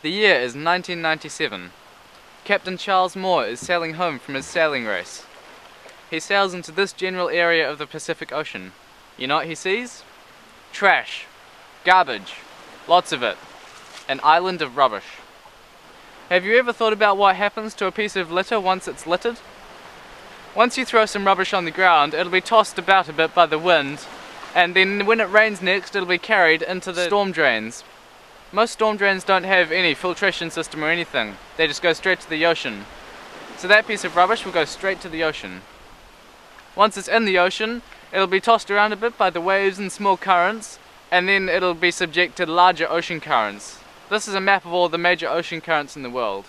The year is 1997. Captain Charles Moore is sailing home from his sailing race. He sails into this general area of the Pacific Ocean. You know what he sees? Trash. Garbage. Lots of it. An island of rubbish. Have you ever thought about what happens to a piece of litter once it's littered? Once you throw some rubbish on the ground, it'll be tossed about a bit by the wind, and then when it rains next, it'll be carried into the storm drains. Most storm drains don't have any filtration system or anything. They just go straight to the ocean. So that piece of rubbish will go straight to the ocean. Once it's in the ocean, it'll be tossed around a bit by the waves and small currents, and then it'll be subject to larger ocean currents. This is a map of all the major ocean currents in the world.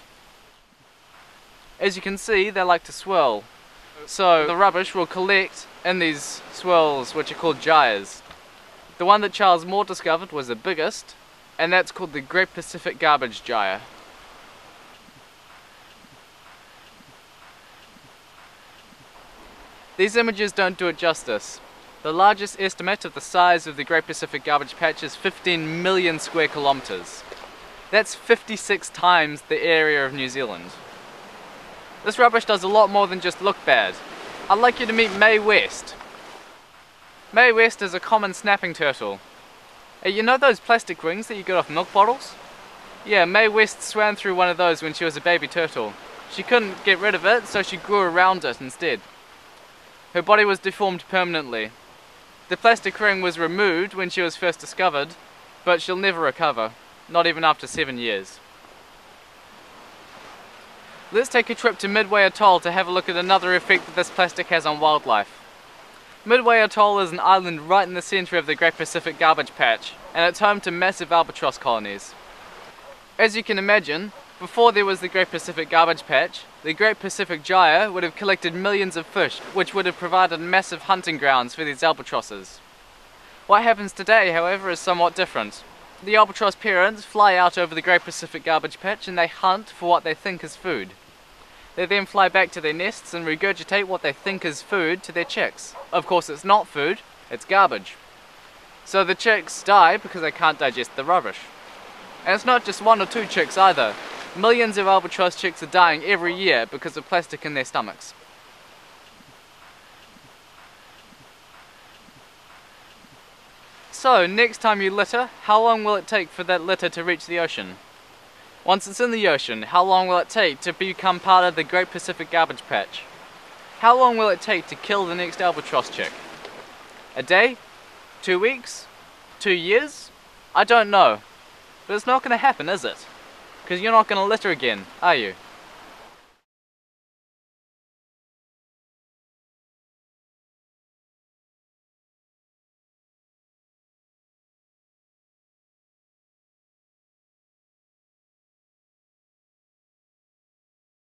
As you can see, they like to swirl. So the rubbish will collect in these swirls, which are called gyres. The one that Charles Moore discovered was the biggest, and that's called the Great Pacific Garbage Gyre. These images don't do it justice. The largest estimate of the size of the Great Pacific Garbage Patch is 15 million square kilometres. That's 56 times the area of New Zealand. This rubbish does a lot more than just look bad. I'd like you to meet Mae West. Mae West is a common snapping turtle. You know those plastic rings that you get off milk bottles? Yeah, Mae West swam through one of those when she was a baby turtle. She couldn't get rid of it, so she grew around it instead. Her body was deformed permanently. The plastic ring was removed when she was first discovered, but she'll never recover, not even after 7 years. Let's take a trip to Midway Atoll to have a look at another effect that this plastic has on wildlife. Midway Atoll is an island right in the centre of the Great Pacific Garbage Patch, and it's home to massive albatross colonies. As you can imagine, before there was the Great Pacific Garbage Patch, the Great Pacific Gyre would have collected millions of fish, which would have provided massive hunting grounds for these albatrosses. What happens today, however, is somewhat different. The albatross parents fly out over the Great Pacific Garbage Patch and they hunt for what they think is food. They then fly back to their nests and regurgitate what they think is food to their chicks. Of course it's not food, it's garbage. So the chicks die because they can't digest the rubbish. And it's not just 1 or 2 chicks either. Millions of albatross chicks are dying every year because of plastic in their stomachs. So, next time you litter, how long will it take for that litter to reach the ocean? Once it's in the ocean, how long will it take to become part of the Great Pacific Garbage Patch? How long will it take to kill the next albatross chick? A day? 2 weeks? 2 years? I don't know. But it's not going to happen, is it? Because you're not going to litter again, are you?